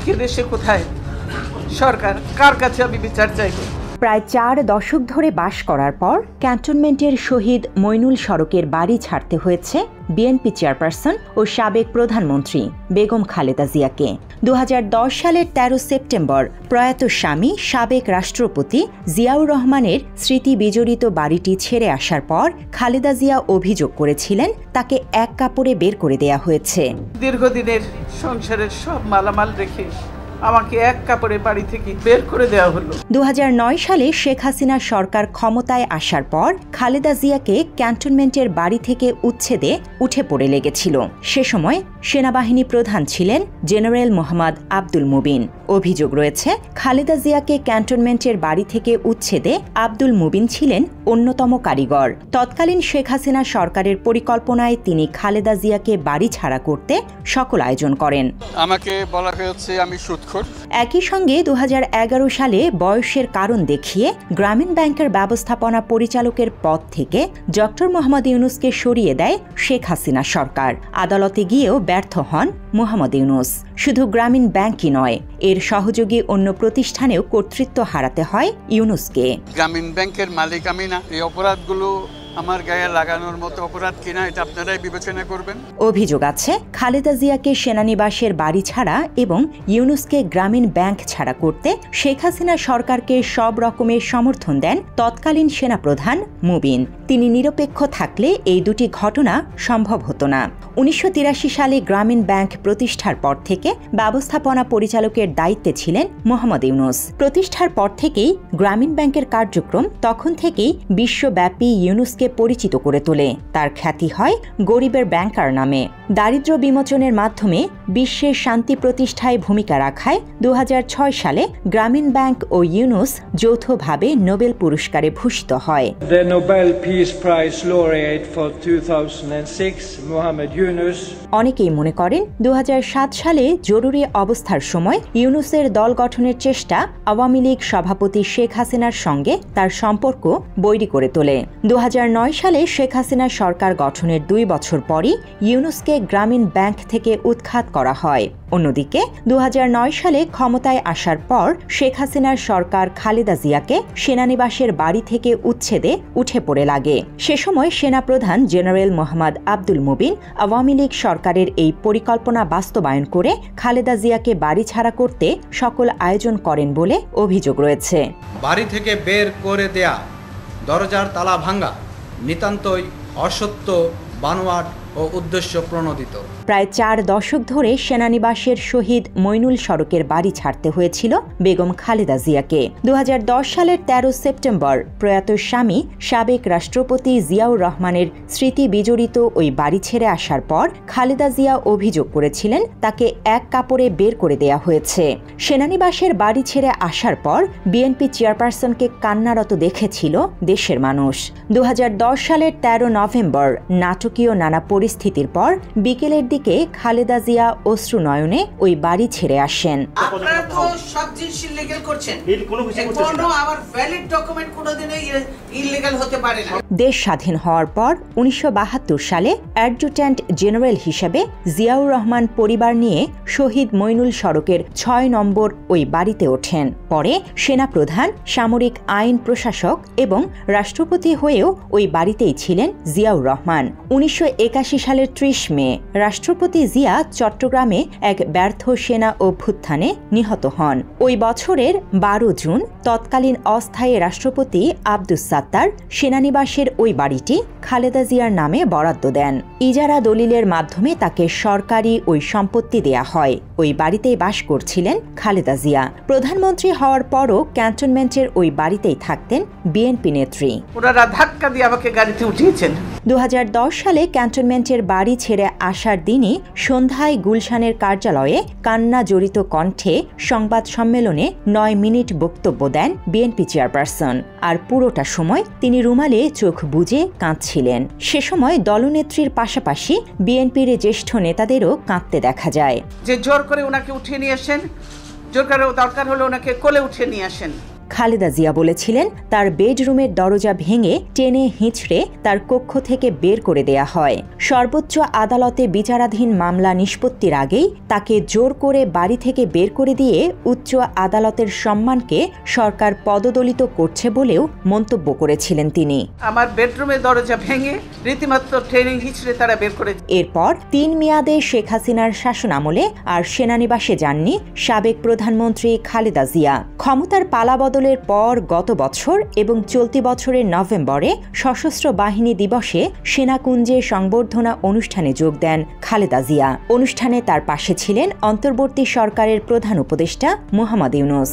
আজকে দেশে কোথায় সরকার, কার কাছে আমি বিচার চাইব? প্রায় 4 দশক ধরে বাস করার পর ক্যান্টনমেন্টের শহীদ মইনুল সড়কের বাড়ি ছাড়তে হয়েছে বিএনপি চেয়ারপারসন ও সাবেক প্রধানমন্ত্রী বেগম খালেদা জিয়াকে। 2010 সালের 13 সেপ্টেম্বর প্রয়াত স্বামী সাবেক রাষ্ট্রপতি জিয়াউর রহমানের স্মৃতি বিজড়িত বাড়িটি ছেড়ে আসার পর খালেদা জিয়া অভিযোগ করেছিলেন তাকে এক কাপড়ে বের করে দেয়া হয়েছে। দীর্ঘদিনের সংসারের সব মালামাল রেখে আমাকে এক কাপড়ে বাড়ি থেকে বের করে দেওয়া হলো। 2009 সালে শেখ হাসিনা সরকার ক্ষমতায় আসার পর খালেদা জিয়াকে ক্যান্টনমেন্টের বাড়ি থেকে উচ্ছেদে উঠে পড়ে লেগেছিল। সে সময় সেনাবাহিনী প্রধান ছিলেন জেনারেল মোহাম্মদ আব্দুল মুবিন। অভিযোগ রয়েছে খালেদা জিয়াকে ক্যান্টনমেন্টের বাড়ি থেকে উচ্ছেদে আব্দুল মুবিন ছিলেন অন্যতম কারিগর। তৎকালীন শেখ হাসিনা সরকারের পরিকল্পনায় তিনি খালেদা জিয়াকে বাড়ি ছাড়া করতে সকল আয়োজন করেন। আমাকে বলা হয়েছে আমি সুদখোর। একই সঙ্গে 2011 সালে বয়সের কারণ দেখিয়ে গ্রামীণ ব্যাংকের ব্যবস্থাপনা পরিচালকের পদ থেকে ডক্টর মোহাম্মদ ইউনুসকে সরিয়ে দেয় শেখ হাসিনা সরকার। আদালতে গিয়েও ব্যর্থ হন মোহাম্মদ ইউনুস। শুধু গ্রামীণ ব্যাংকই নয়, এর সহযোগী অন্য প্রতিষ্ঠানেও কর্তৃত্ব হারাতে হয় ইউনুসকে। গ্রামীণ ব্যাংকের মালিক আমি না। এই অপরাধগুলো আমার গায়ে লাগানোর মতো অপরাধ কিনা এটা আপনারাই বিবেচনা করবেন। অভিযোগ আছে খালেদা জিয়াকে সেনানিবাসের বাড়ি ছাড়া এবং ইউনুসকে গ্রামীণ ব্যাংক ছাড়া করতে শেখ হাসিনা সরকারকে সব রকমের সমর্থন দেন তৎকালীন সেনাপ্রধান মুবিন। তিনি নিরপেক্ষ থাকলে এই দুটি ঘটনা সম্ভব হতো না। 1983 সালে গ্রামীণ ব্যাংক প্রতিষ্ঠার পর থেকে ব্যবস্থাপনা পরিচালকের দায়িত্বে ছিলেন মোহাম্মদ ইউনুস। প্রতিষ্ঠার পর থেকেই গ্রামীণ ব্যাংকের কার্যক্রম তখন থেকেই বিশ্বব্যাপী ইউনুসকে পরিচিত করে তোলে। তার খ্যাতি হয় গরিবের ব্যাংকার নামে। দারিদ্র্য বিমোচনের মাধ্যমে বিশ্বের শান্তি প্রতিষ্ঠায় ভূমিকা রাখায় 2006 সালে গ্রামীণ ব্যাংক ও ইউনুস যৌথভাবে নোবেল পুরস্কারে ভূষিত হয়। The Nobel Peace Prize laureate for 2006, Mohamed Yunus. অনেকেই মনে করেন 2007 সালে জরুরি অবস্থার সময় ইউনুসের দল গঠনের চেষ্টা আওয়ামী লীগ সভাপতি শেখ হাসিনার সঙ্গে তার সম্পর্ক বৈরী করে তোলে। 2009 সালে শেখ হাসিনা সরকার গঠনের 2 বছর পরই ইউনুসকে গ্রামীণ ব্যাংক থেকে উৎখাত করা হয়। অন্যদিকে 2009 সালে ক্ষমতায় আসার পর শেখ হাসিনার সরকার খালেদা জিয়াকে সেনানিবাসের বাড়ি থেকে উচ্ছেদে উঠে পড়ে লাগে। সে সময় সেনাপ্রধান জেনারেল মোহাম্মদ আব্দুল মুবিন আওয়ামী লীগ সরকারের এই পরিকল্পনা বাস্তবায়ন করে খালেদা জিয়াকে বাড়ি ছাড়া করতে সকল আয়োজন করেন বলে অভিযোগ রয়েছে। বাড়ি থেকে বের করে দেয়া, দরজার তালা ভাঙ্গা নিতান্তই অসত্য, বানোয়াট ও উদ্দেশ্য প্রণোদিত। প্রায় 4 দশক ধরে সেনানিবাসের শহীদ মইনুল সড়কের বাড়ি ছাড়তে হয়েছিল বেগম খালেদা জিয়াকে। 2010 সালের 13 সেপ্টেম্বর প্রয়াত স্বামী সাবেক রাষ্ট্রপতি জিয়াউর রহমানের স্মৃতি বিজড়িত ওই বাড়ি ছেড়ে আসার পর খালেদা জিয়া অভিযোগ করেছিলেন তাকে এক কাপড়ে বের করে দেয়া হয়েছে। সেনানিবাসের বাড়ি ছেড়ে আসার পর বিএনপি চেয়ারপারসনকে কান্নারত দেখেছিল দেশের মানুষ। 2010 সালের 13 নভেম্বর নাটকীয় নানা পরিস্থিতির পর বিকেলের দিকে খালেদা জিয়া অশ্রু নয়নে ওই বাড়ি ছেড়ে আসেন। আপনারা তো সব জিনিস ইলিগাল করছেন, কোনো আবার ভ্যালিড ডকুমেন্ট কোনোদিনই ইলিগাল হতে পারে না। দেশ স্বাধীন হওয়ার পর 1972 সালে অ্যাডজুট্যান্ট জেনারেল হিসেবে জিয়াউর রহমান পরিবার নিয়ে শহীদ মইনুল সড়কের 6 নম্বর ওই বাড়িতে ওঠেন। পরে সেনাপ্রধান, সামরিক আইন প্রশাসক এবং রাষ্ট্রপতি হয়েও ওই বাড়িতেই ছিলেন জিয়াউর রহমান। 1981 সালের 30 মে রাষ্ট্রপতি জিয়া চট্টগ্রামে এক ব্যর্থ সেনা অভ্যুত্থানে নিহত হন। ওই বছরের 12 জুন তৎকালীন অস্থায়ী রাষ্ট্রপতি আব্দুস সাত্তার সেনানিবাসের ওই বাড়িটি খালেদা জিয়ার নামে বরাদ্দ দেন। ইজারা দলিলের মাধ্যমে তাকে সরকারি ওই সম্পত্তি দেয়া হয়। ওই বাড়িতেই বাস করছিলেন খালেদা জিয়া। প্রধানমন্ত্রী হওয়ার পরও ক্যান্টনমেন্টের ওই বাড়িতেই থাকতেন বিএনপি নেত্রী। ওনারা ধাক্কা দিয়ে আমাকে গাড়িতে উঠিয়েছেন। 2010 সালে ক্যান্টনমেন্টের বাড়ি ছেড়ে আসার দিনই সন্ধ্যায় গুলশানের কার্যালয়ে কান্না জড়িত কণ্ঠে সংবাদ সম্মেলনে 9 মিনিট বক্তব্য দেন বিএনপি চেয়ারপারসন। আর পুরোটা সময় তিনি রুমালে চোখ বুজে কাঁদছিলেন। সে সময় দলনেত্রীর পাশাপাশি বিএনপির জ্যেষ্ঠ নেতাদেরও কাঁদতে দেখা যায়। যে জোর করে ওনাকে উঠিয়ে নিয়ে আসেন, জোর করে দরকার হলে ওনাকে কোলে উঠিয়ে নিয়ে আসেন। খালেদা জিয়া বলেছিলেন তার বেডরুমের দরজা ভেঙে টেনে হিঁচড়ে তার কক্ষ থেকে বের করে দেয়া হয়। সর্বোচ্চ আদালতে বিচারাধীন মামলা নিষ্পত্তির আগেই তাকে জোর করে বাড়ি থেকে বের করে দিয়ে উচ্চ আদালতের সম্মানকে সরকার পদদলিত করছে বলেও মন্তব্য করেছিলেন তিনি। আমার বেডরুমের দরজা ভেঙে রীতিমাত্র ট্রেনিং হিচড়ে তারা বের করে। এরপর ৩ মেয়াদে শেখ হাসিনার শাসনামলে আর সেনানিবাসে যাননি সাবেক প্রধানমন্ত্রী খালেদা জিয়া। ক্ষমতার পালাবদলের পর গত বছর এবং চলতি বছরের নভেম্বরে সশস্ত্র বাহিনী দিবসে সেনাকুঞ্জে সংবর্ধনা অনুষ্ঠানে যোগ দেন খালেদা জিয়া। অনুষ্ঠানে তার পাশে ছিলেন অন্তর্বর্তী সরকারের প্রধান উপদেষ্টা মোহাম্মদ ইউনূস।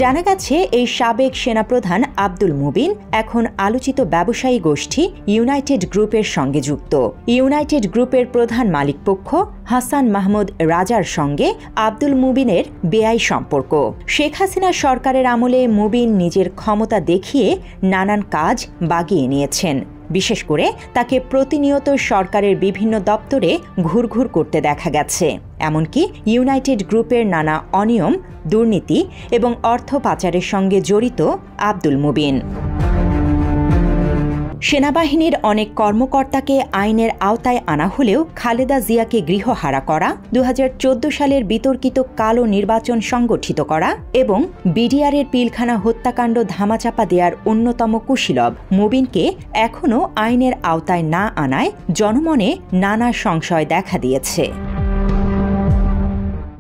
জানা গেছে এই সাবেক সেনাপ্রধান আব্দুল মুবিন এখন আলোচিত ব্যবসায়ী গোষ্ঠী ইউনাইটেড গ্রুপের সঙ্গে যুক্ত। ইউনাইটেড গ্রুপের প্রধান মালিকপক্ষ হাসান মাহমুদ রাজার সঙ্গে আব্দুল মুবিনের বেআই সম্পর্ক। শেখ হাসিনা সরকারের আমলে মুবিন নিজের ক্ষমতা দেখিয়ে নানান কাজ বাগিয়ে নিয়েছেন। বিশেষ করে তাকে প্রতিনিয়ত সরকারের বিভিন্ন দপ্তরে ঘুরঘুর করতে দেখা গেছে। এমনকি ইউনাইটেড গ্রুপের নানা অনিয়ম, দুর্নীতি এবং অর্থ পাচারের সঙ্গে জড়িত আব্দুল মুবিন। সেনাবাহিনীর অনেক কর্মকর্তাকে আইনের আওতায় আনা হলেও খালেদা জিয়াকে গৃহহারা করা, ২০১৪ সালের বিতর্কিত কালো নির্বাচন সংগঠিত করা এবং বিডিআরের পিলখানা হত্যাকাণ্ড ধামাচাপা দেওয়ার অন্যতম কুশীলব মুবিনকে এখনও আইনের আওতায় না আনায় জনমনে নানা সংশয় দেখা দিয়েছে।